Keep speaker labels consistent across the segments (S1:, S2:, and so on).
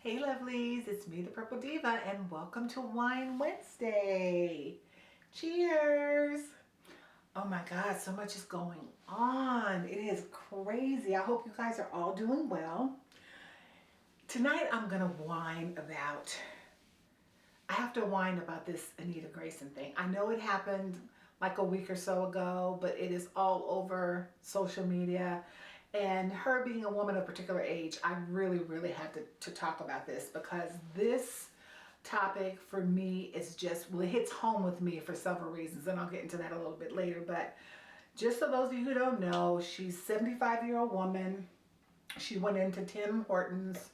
S1: Hey lovelies, it's me the Purple Diva and welcome to Wine Wednesday. Cheers! Oh my god, so much is going on. It is crazy. I hope you guys are all doing well. Tonight I'm gonna whine about, I have to whine about this Anita Grayson thing. I know it happened like a week or so ago, but it is all over social media. And her being a woman of particular age, I really had to talk about this because this topic for me is just, well, it hits home with me for several reasons, and I'll get into that a little bit later. But just so those of you who don't know, she's a 75-year-old woman. She went into Tim Horton's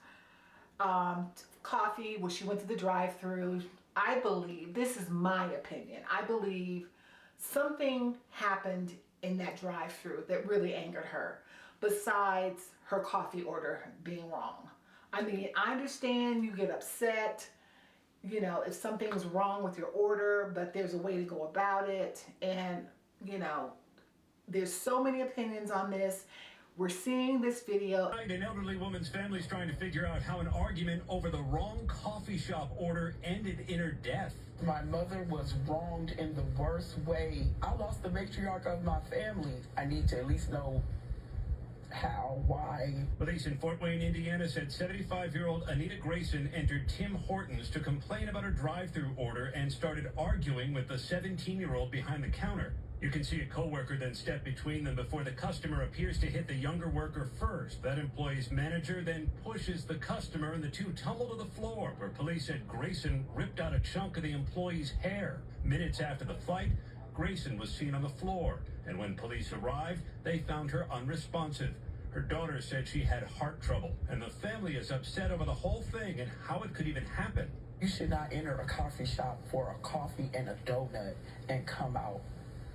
S1: coffee when she went to the drive-thru. I believe, this is my opinion, I believe something happened in that drive-thru that really angered her, besides her coffee order being wrong. I mean, I understand you get upset, you know, if something's wrong with your order, but there's a way to go about it. And, you know, there's so many opinions on this. We're seeing this video.
S2: An elderly woman's family's trying to figure out how an argument over the wrong coffee shop order ended in her death.
S3: My mother was wronged in the worst way. I lost the matriarch of my family. I need to at least know how, why.
S2: Police in Fort Wayne, Indiana said 75-year-old Anita Grayson entered Tim Hortons to complain about her drive-thru order and started arguing with the 17-year-old behind the counter. You can see a coworker then step between them before the customer appears to hit the younger worker first. That employee's manager then pushes the customer and the two tumble to the floor, where police said Grayson ripped out a chunk of the employee's hair. Minutes after the fight, Grayson was seen on the floor, and when police arrived, they found her unresponsive. Her daughter said she had heart trouble, and the family is upset over the whole thing and how it could even happen.
S3: You should not enter a coffee shop for a coffee and a donut and come out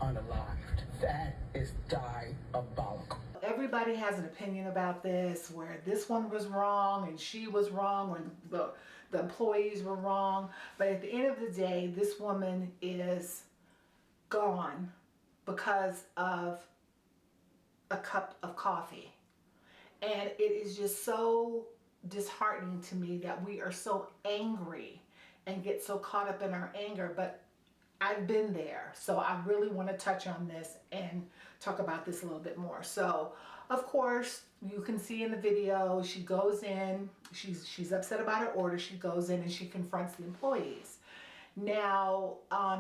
S3: unalived. That is diabolical.
S1: Everybody has an opinion about this, where this one was wrong and she was wrong, or the employees were wrong. But at the end of the day, this woman is gone because of a cup of coffee. And it is just so disheartening to me that we are so angry and get so caught up in our anger. But I've been there, so I really want to touch on this and talk about this a little bit more. So, of course, you can see in the video, she goes in, she's upset about her order, she goes in and she confronts the employees. Now,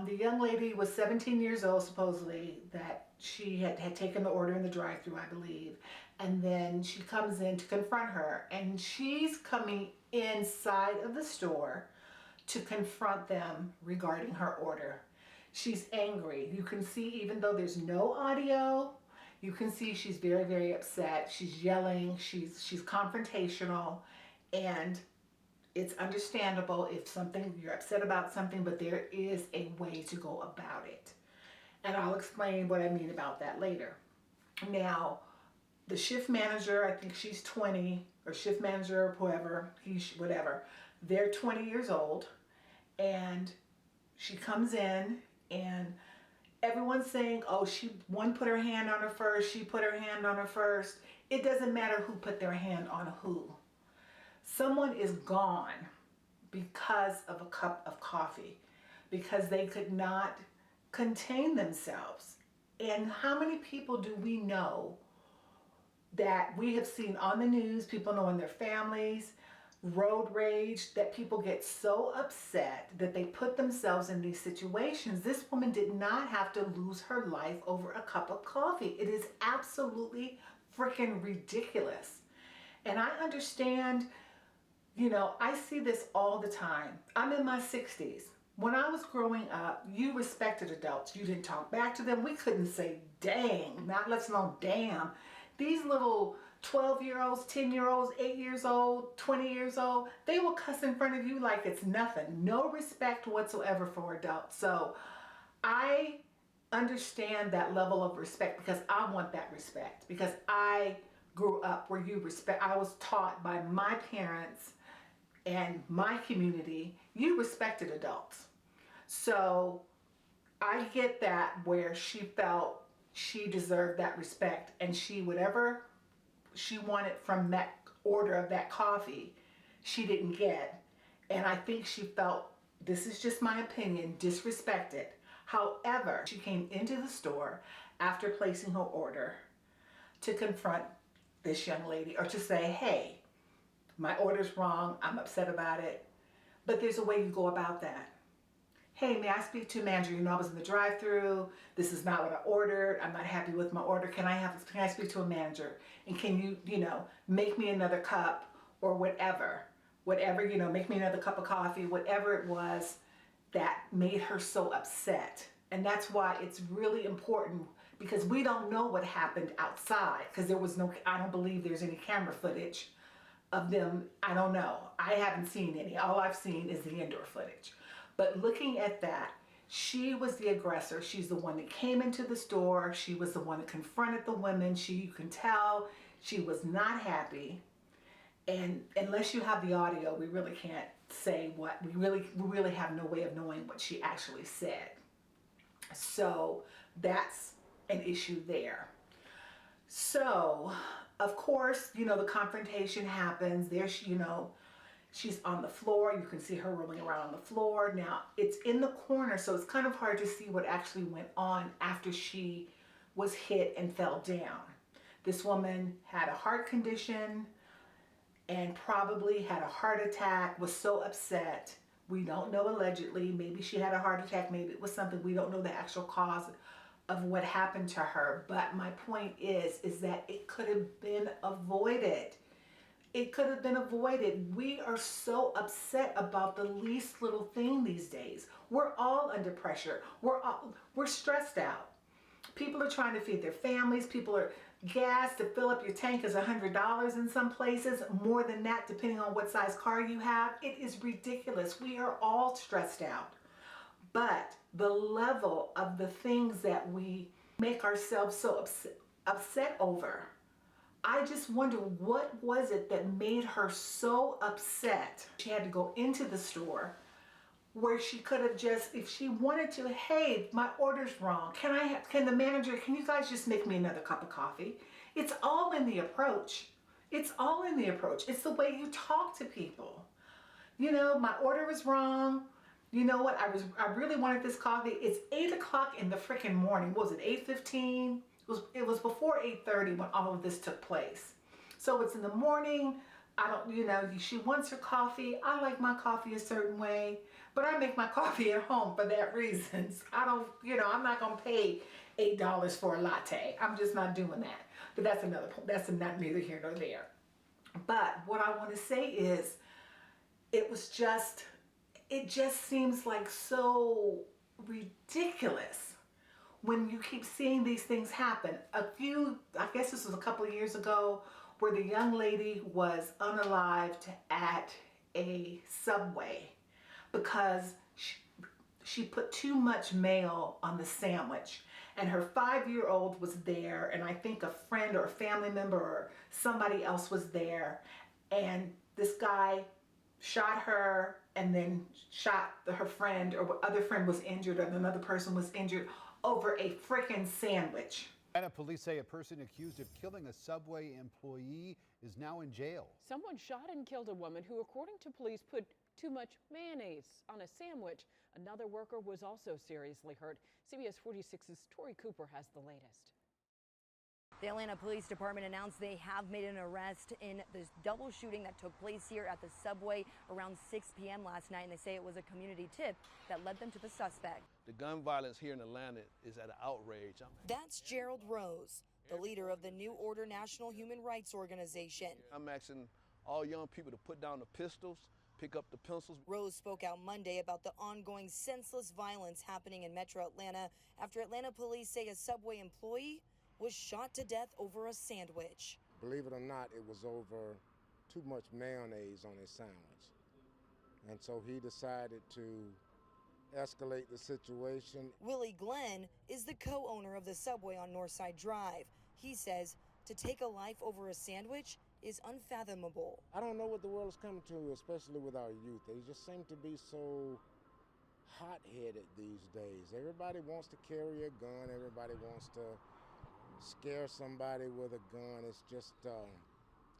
S1: the young lady was 17 years old, supposedly, that she had taken the order in the drive-thru, I believe. And then she comes in to confront her, and she's coming inside of the store to confront them regarding her order. She's angry. You can see, even though there's no audio, you can see she's very upset. She's yelling, she's confrontational, and it's understandable if you're upset about something, but there is a way to go about it. And I'll explain what I mean about that later. Now, the shift manager, I think she's 20, or shift manager, or whoever, whatever, they're 20 years old, and she comes in, and everyone's saying, oh, one put her hand on her first, she put her hand on her first. It doesn't matter who put their hand on who. Someone is gone because of a cup of coffee, because they could not contain themselves. And how many people do we know that we have seen on the news, people know in their families, road rage, that people get so upset that they put themselves in these situations. This woman did not have to lose her life over a cup of coffee. It is absolutely freaking ridiculous. And I understand, you know, I see this all the time. I'm in my 60s. When I was growing up, you respected adults. You didn't talk back to them. We couldn't say dang, not let's know damn. These little 12-year-olds, 10-year-olds, 8 years old, 20 years old, they will cuss in front of you like it's nothing. No respect whatsoever for adults. So I understand that level of respect, because I want that respect, because I grew up where you respect. I was taught by my parents and my community, you respected adults. So I get that, where she felt she deserved that respect, and whatever she wanted from that order of that coffee, she didn't get. And I think she felt, this is just my opinion, disrespected. However, she came into the store after placing her order to confront this young lady, or to say, hey, my order's wrong, I'm upset about it. But there's a way you go about that. Hey, may I speak to a manager? You know, I was in the drive-thru. This is not what I ordered. I'm not happy with my order. Can I speak to a manager? And can you, make me another cup or whatever? Whatever, make me another cup of coffee, whatever it was that made her so upset. And that's why it's really important, because we don't know what happened outside, because I don't believe there's any camera footage of them. I don't know. I haven't seen any. All I've seen is the indoor footage. But looking at that, she was the aggressor. She's the one that came into the store. She was the one that confronted the women. You can tell she was not happy. And unless you have the audio, we really can't say what, we really have no way of knowing what she actually said. So that's an issue there. So, of course, the confrontation happens. There, she's on the floor. You can see her rolling around on the floor. Now, it's in the corner, so it's kind of hard to see what actually went on after she was hit and fell down. This woman had a heart condition and probably had a heart attack, was so upset. We don't know, allegedly. Maybe she had a heart attack. Maybe it was something. We don't know the actual cause of what happened to her. But my point is that it could have been avoided. It could have been avoided. We are so upset about the least little thing these days. We're all under pressure. We're stressed out. People are trying to feed their families. Gas to fill up your tank is $100 in some places, more than that depending on what size car you have. It is ridiculous. We are all stressed out. But the level of the things that we make ourselves so upset over, I just wonder, what was it that made her so upset? She had to go into the store where she could have just, if she wanted to, hey, my order's wrong. Can the manager, can you guys just make me another cup of coffee? It's all in the approach. It's all in the approach. It's the way you talk to people. My order was wrong. You know what? I really wanted this coffee. It's 8 o'clock in the freaking morning. What was it, 8:15? It was before 8:30 when all of this took place. So it's in the morning. She wants her coffee. I like my coffee a certain way, but I make my coffee at home for that reason. I'm not going to pay $8 for a latte. I'm just not doing that. But that's another point. That's not neither here nor there. But what I want to say is, it just seems like so ridiculous when you keep seeing these things happen. I guess this was a couple of years ago, where the young lady was unalived at a Subway because she put too much mayo on the sandwich. And her 5-year-old was there, and I think a friend or a family member or somebody else was there. And this guy shot her and then shot her friend, or other friend was injured, or another person was injured over a freaking sandwich.
S4: Atlanta police say a person accused of killing a Subway employee is now in jail.
S5: Someone shot and killed a woman who, according to police, put too much mayonnaise on a sandwich. Another worker was also seriously hurt. CBS 46's Tori Cooper has the latest.
S6: The Atlanta Police Department announced they have made an arrest in this double shooting that took place here at the Subway around 6 p.m. last night, and they say it was a community tip that led them to the suspect.
S7: The gun violence here in Atlanta is at an outrage.
S6: That's Gerald Rose, the leader of the New Order National Human Rights Organization.
S7: I'm asking all young people to put down the pistols, pick up the pencils.
S6: Rose spoke out Monday about the ongoing senseless violence happening in Metro Atlanta after Atlanta police say a Subway employee was shot to death over a sandwich.
S8: Believe it or not, it was over too much mayonnaise on his sandwich. And so he decided to escalate the situation.
S6: Willie Glenn is the co-owner of the Subway on Northside Drive. He says to take a life over a sandwich is unfathomable.
S8: I don't know what the world is coming to, especially with our youth. They just seem to be so hot-headed these days. Everybody wants to carry a gun. Everybody wants to scare somebody with a gun. It's just,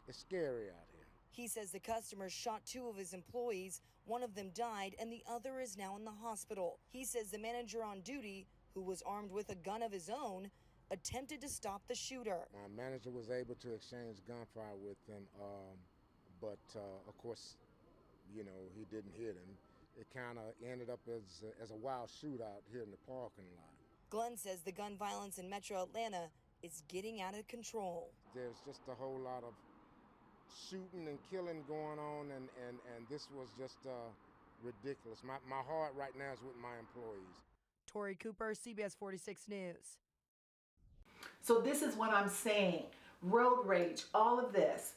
S8: it's scary out here.
S6: He says the customer shot 2 of his employees. One of them died and the other is now in the hospital. He says the manager on duty, who was armed with a gun of his own, attempted to stop the shooter.
S8: My manager was able to exchange gunfire with him, but of course, you know, he didn't hit him. It kind of ended up as a wild shootout here in the parking lot.
S6: Glenn says the gun violence in Metro Atlanta is getting out of control.
S8: There's just a whole lot of shooting and killing going on, and this was just ridiculous. My heart right now is with my employees.
S6: Tori Cooper, CBS 46 News.
S1: So this is what I'm saying. Road rage, all of this.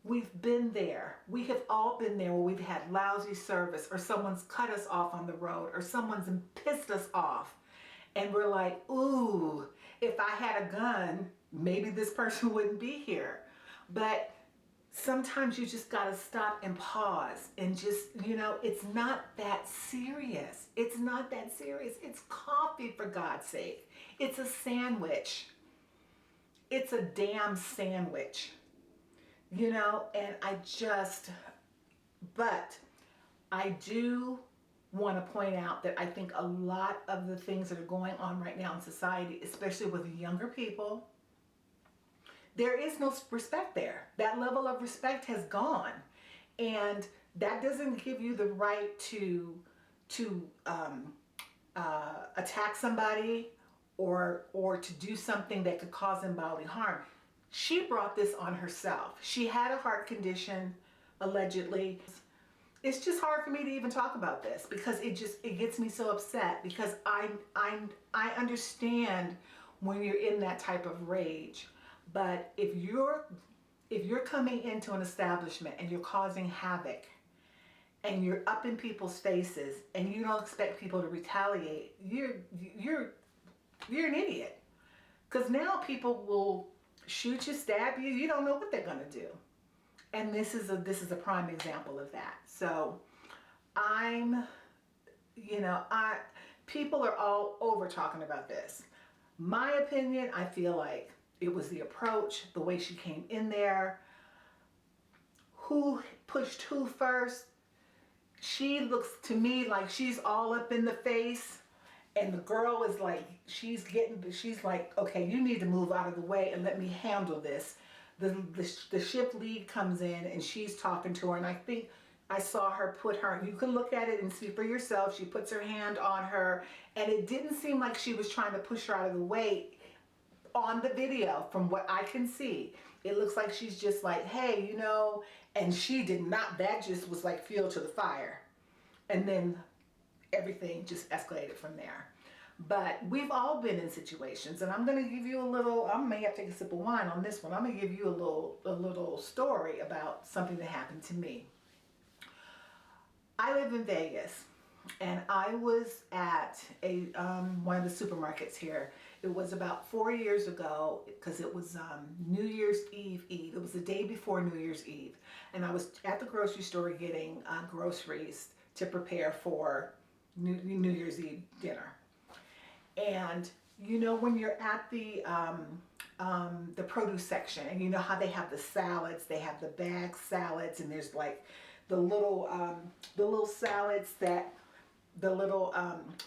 S1: We've been there. We have all been there where we've had lousy service, or someone's cut us off on the road, or someone's pissed us off. And we're like, ooh, if I had a gun, maybe this person wouldn't be here. But sometimes you just gotta stop and pause and just, you know, it's not that serious. It's not that serious. It's coffee, for God's sake. It's a sandwich. It's a damn sandwich. You know, and but I do want to point out that I think a lot of the things that are going on right now in society, especially with younger people, there is no respect there. That level of respect has gone. And that doesn't give you the right to attack somebody or to do something that could cause them bodily harm. She brought this on herself. She had a heart condition, allegedly. It's just hard for me to even talk about this because it gets me so upset, because I understand when you're in that type of rage. But if you're coming into an establishment and you're causing havoc and you're up in people's faces and you don't expect people to retaliate, you're an idiot. Because now people will shoot you, stab you, you don't know what they're gonna do. And this is a prime example of that. So people are all over talking about this. My opinion, I feel like it was the approach, the way she came in there, who pushed who first. She looks to me like she's all up in the face, and the girl is like, she's like, okay, you need to move out of the way and let me handle this. The shift lead comes in and she's talking to her, and I think I saw her you can look at it and see for yourself, she puts her hand on her, and it didn't seem like she was trying to push her out of the way on the video. From what I can see, it looks like she's just like, hey, you know, and she did not, that just was like fuel to the fire. And then everything just escalated from there. But we've all been in situations, and I'm going to give you I may have to take a sip of wine on this one. I'm going to give you a little story about something that happened to me. I live in Vegas, and I was at one of the supermarkets here. It was about 4 years ago, because it was New Year's Eve. It was the day before New Year's Eve, and I was at the grocery store getting groceries to prepare for New Year's Eve dinner. And you know, when you're at the produce section, and you know how they have the salads, they have the bag salads, and there's like the little salads that the little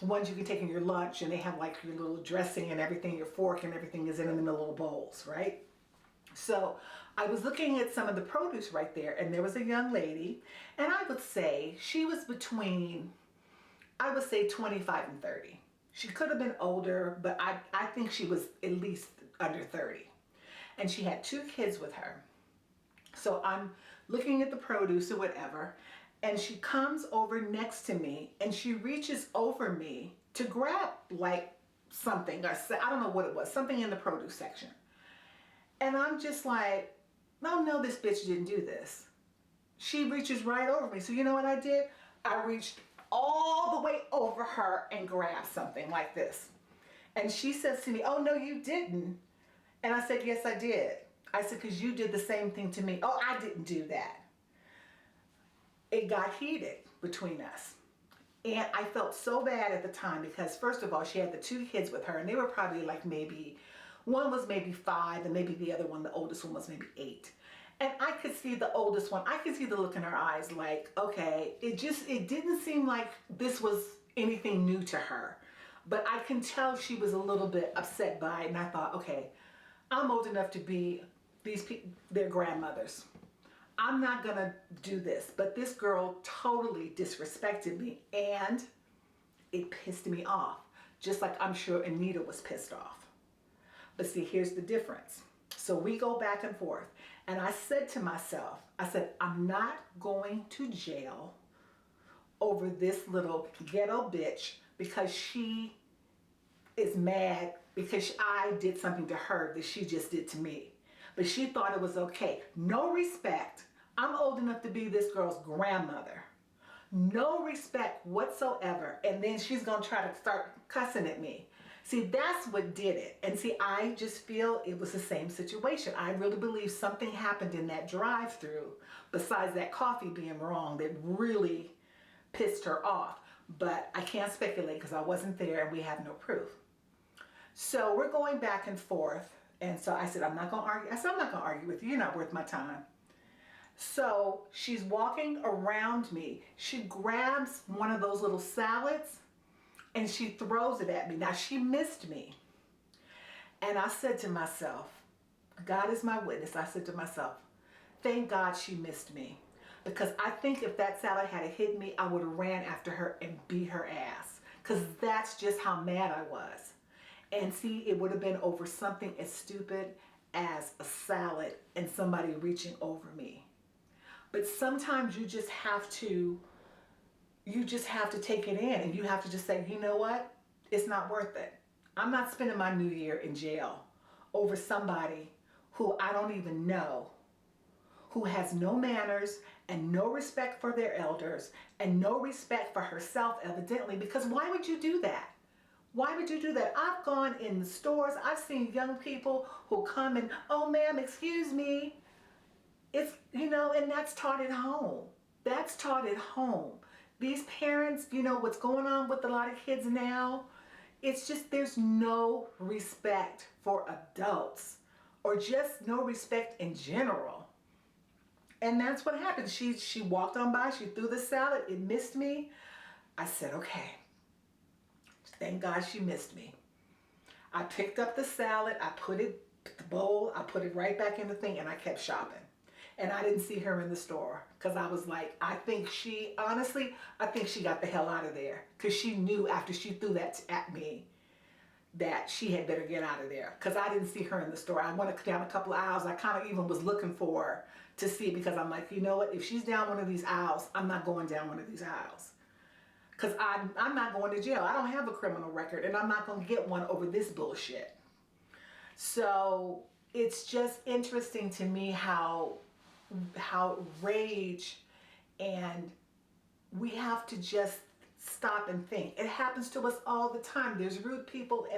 S1: ones you can take in your lunch, and they have like your little dressing and everything, your fork and everything is in them in the little bowls, right? So I was looking at some of the produce right there, and there was a young lady, and I would say she was between, 25 and 30. She could have been older, but I think she was at least under 30. And she had 2 kids with her. So I'm looking at the produce or whatever, and she comes over next to me, and she reaches over me to grab like something, or I don't know what it was, something in the produce section. And I'm just like, no, this bitch didn't do this. She reaches right over me. So you know what I did? I reached all the way over her and grabbed something like this. And she says to me, oh, no, you didn't. And I said, yes, I did. I said, because you did the same thing to me. Oh, I didn't do that. It got heated between us. And I felt so bad at the time because, first of all, she had the 2 kids with her, and they were probably like maybe, one was maybe 5, and maybe the other one, the oldest one, was maybe 8. And I could see the oldest one, I could see the look in her eyes like, okay, it didn't seem like this was anything new to her. But I can tell she was a little bit upset by it. And I thought, okay, I'm old enough to be their grandmothers. I'm not going to do this. But this girl totally disrespected me. And it pissed me off. Just like I'm sure Anita was pissed off. But see, here's the difference. So we go back and forth. And I said to myself, I said, I'm not going to jail over this little ghetto bitch because she is mad because I did something to her that she just did to me. But she thought it was okay. No respect. I'm old enough to be this girl's grandmother. No respect whatsoever. And then she's going to try to start cussing at me. See, that's what did it. And see, I just feel it was the same situation. I really believe something happened in that drive-through besides that coffee being wrong that really pissed her off. But I can't speculate because I wasn't there and we have no proof. So we're going back and forth. And so I said, I'm not going to argue. I said, I'm not going to argue with you. You're not worth my time. So she's walking around me. She grabs one of those little salads and she throws it at me. Now, she missed me. And I said to myself, God is my witness. I said to myself, thank God she missed me. Because I think if that salad had hit me, I would have ran after her and beat her ass. Because that's just how mad I was. And see, it would have been over something as stupid as a salad and somebody reaching over me. But sometimes you just have to take it in and you have to just say, you know what? It's not worth it. I'm not spending my new year in jail over somebody who I don't even know, who has no manners and no respect for their elders and no respect for herself, evidently, because why would you do that? Why would you do that? I've gone in the stores, I've seen young people who come and, oh ma'am, excuse me. It's, you know, and that's taught at home. That's taught at home. These parents, you know, what's going on with a lot of kids now, it's just there's no respect for adults or just no respect in general. And that's what happened. She walked on by, she threw the salad, it missed me. I said, okay. Thank God she missed me. I picked up the salad, I put it in the bowl, I put it right back in the thing, and I kept shopping. And I didn't see her in the store because I was like, I think she got the hell out of there because she knew after she threw that at me that she had better get out of there because I didn't see her in the store. I went down a couple of aisles. I kind of even was looking for her to see because I'm like, you know what? If she's down one of these aisles, I'm not going down one of these aisles. Because I'm not going to jail. I don't have a criminal record, and I'm not going to get one over this bullshit. So it's just interesting to me how rage, and we have to just stop and think. It happens to us all the time. There's rude people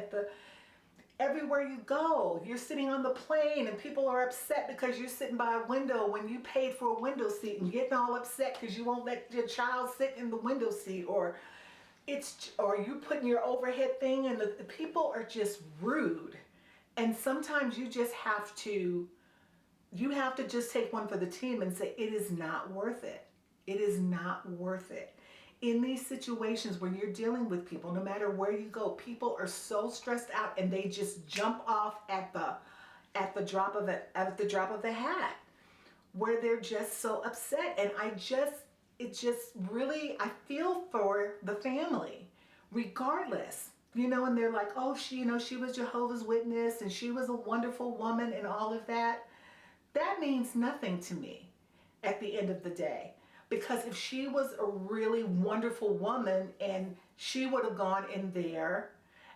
S1: everywhere you go. You're sitting on the plane and people are upset because you're sitting by a window when you paid for a window seat and getting all upset because you won't let your child sit in the window seat, or you putting your overhead thing, and the people are just rude. And sometimes you just have to just take one for the team and say, it is not worth it. It is not worth it. In these situations where you're dealing with people, no matter where you go, people are so stressed out and they just jump off at the drop of the hat, where they're just so upset. And I feel for the family, regardless, you know, and they're like, oh, she was Jehovah's Witness and she was a wonderful woman and all of that. That means nothing to me at the end of the day. Because if she was a really wonderful woman and she would have gone in there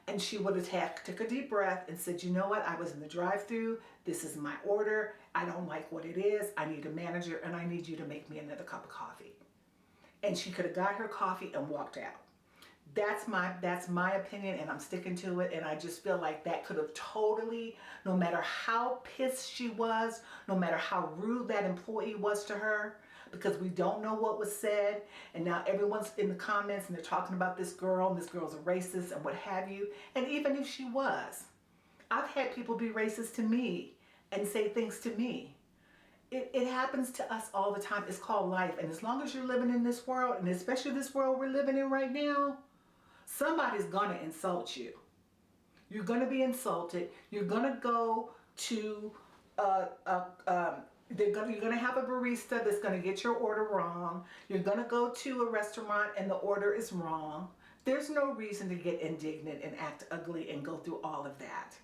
S1: and she would have took a deep breath and said, you know what, I was in the drive-thru, this is my order, I don't like what it is, I need a manager and I need you to make me another cup of coffee. And she could have got her coffee and walked out. That's my opinion, and I'm sticking to it. And I just feel like that could have totally, no matter how pissed she was, no matter how rude that employee was to her, because we don't know what was said, and now everyone's in the comments and they're talking about this girl, and this girl's a racist and what have you. And even if she was, I've had people be racist to me and say things to me. it happens to us all the time. It's called life. And as long as you're living in this world, and especially this world we're living in right now, somebody's going to insult you. You're going to be insulted. You're going to go to, you're going to have a barista that's going to get your order wrong. You're going to go to a restaurant and the order is wrong. There's no reason to get indignant and act ugly and go through all of that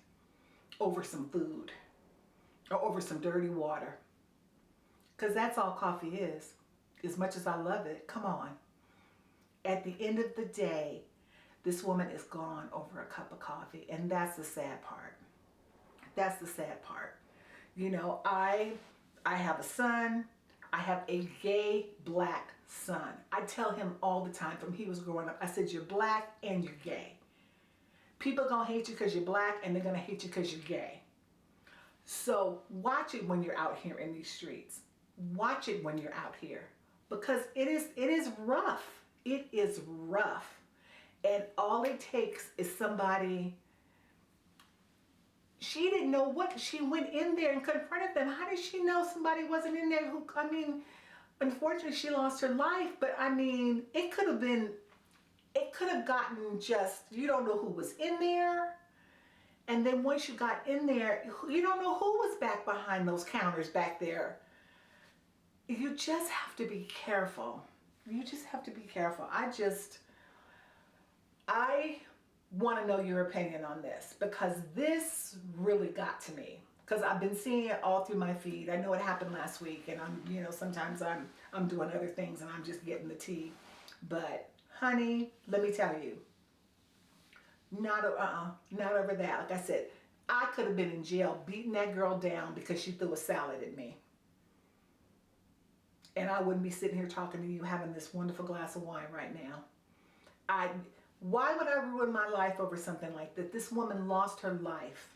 S1: over some food or over some dirty water. Because that's all coffee is. As much as I love it, come on. At the end of the day, this woman is gone over a cup of coffee. And that's the sad part. That's the sad part. You know, I have a son. I have a gay black son. I tell him all the time from he was growing up, I said, you're black and you're gay. People are going to hate you because you're black and they're going to hate you because you're gay. So watch it when you're out here in these streets. Watch it when you're out here, because it is rough. It is rough. And all it takes is somebody. She didn't know what, she went in there and confronted them. How did she know somebody wasn't in there who, I mean, unfortunately she lost her life, but I mean, it could have gotten just, you don't know who was in there. And then once you got in there, you don't know who was back behind those counters back there. You just have to be careful. You just have to be careful. I want to know your opinion on this, because this really got to me, because I've been seeing it all through my feed. I know it happened last week, and sometimes I'm doing other things and I'm just getting the tea. But honey, let me tell you, not over that. Like I said, I could have been in jail beating that girl down because she threw a salad at me. And I wouldn't be sitting here talking to you having this wonderful glass of wine right now. Why would I ruin my life over something like that? This woman lost her life.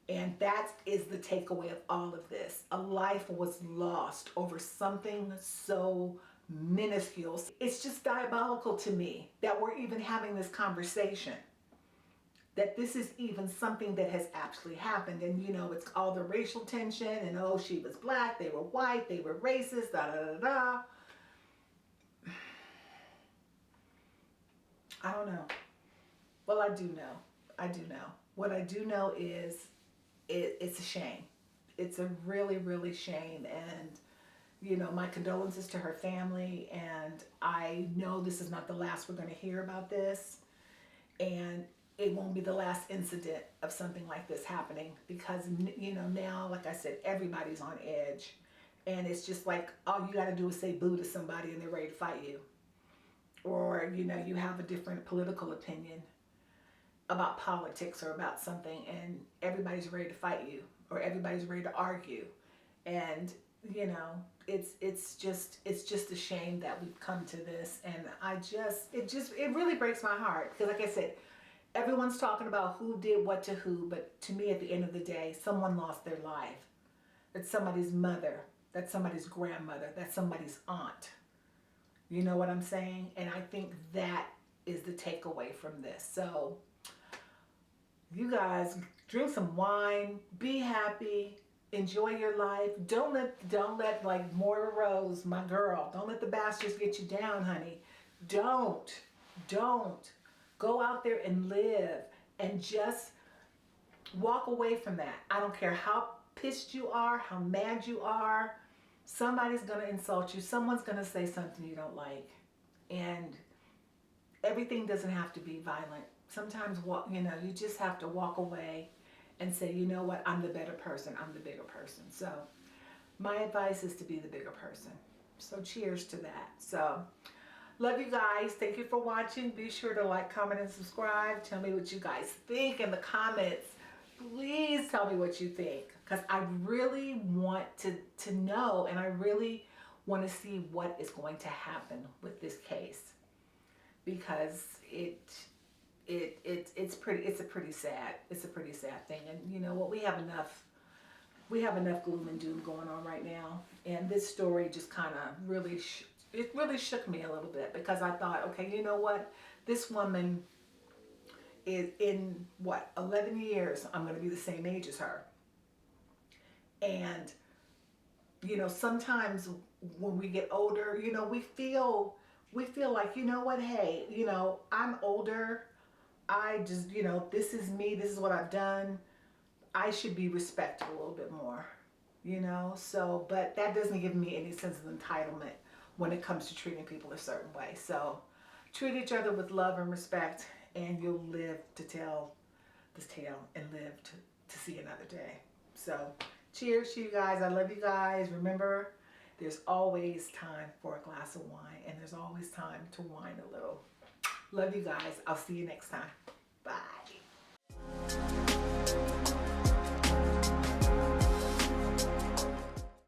S1: And that is the takeaway of all of this. A life was lost over something so minuscule. It's just diabolical to me that we're even having this conversation. That this is even something that has actually happened. And it's all the racial tension and, oh, she was black, they were white, they were racist, da da da da. I don't know. Well, I do know. What I do know is it's a shame. It's a really, really shame. And, my condolences to her family. And I know this is not the last we're going to hear about this. And it won't be the last incident of something like this happening, because, now, like I said, everybody's on edge. And it's just like, all you got to do is say boo to somebody and they're ready to fight you. Or, you have a different political opinion about politics or about something, and everybody's ready to fight you, or everybody's ready to argue. And, it's just a shame that we've come to this. And it really breaks my heart, because like I said, everyone's talking about who did what to who, but to me, at the end of the day, someone lost their life. That's somebody's mother. That's somebody's grandmother. That's somebody's aunt. You know what I'm saying? And I think that is the takeaway from this. So, you guys, drink some wine, be happy, enjoy your life. Don't let like Moira Rose, my girl, don't let the bastards get you down, honey. Don't. Go out there and live, and just walk away from that. I don't care how pissed you are, how mad you are. Somebody's going to insult you. Someone's going to say something you don't like. And everything doesn't have to be violent. Sometimes, you just have to walk away and say, you know what, I'm the better person. I'm the bigger person. So my advice is to be the bigger person. So cheers to that. So love you guys. Thank you for watching. Be sure to like, comment, and subscribe. Tell me what you guys think in the comments. Please tell me what you think, because I really want to know, and I really want to see what is going to happen with this case, because it's a pretty sad thing. And you know what, we have enough gloom and doom going on right now, and this story just kind of really shook me a little bit, because I thought, okay, you know what, this woman is in 11 years, I'm going to be the same age as her. And you know, sometimes when we get older, you know, we feel like, you know what, hey, you know, I'm older. I just, you know, this is me. This is what I've done. I should be respected a little bit more, you know? So, but that doesn't give me any sense of entitlement when it comes to treating people a certain way. So treat each other with love and respect, and you'll live to tell this tale and live to see another day. So cheers to you guys. I love you guys. Remember, there's always time for a glass of wine, and there's always time to whine a little. Love you guys. I'll see you next time.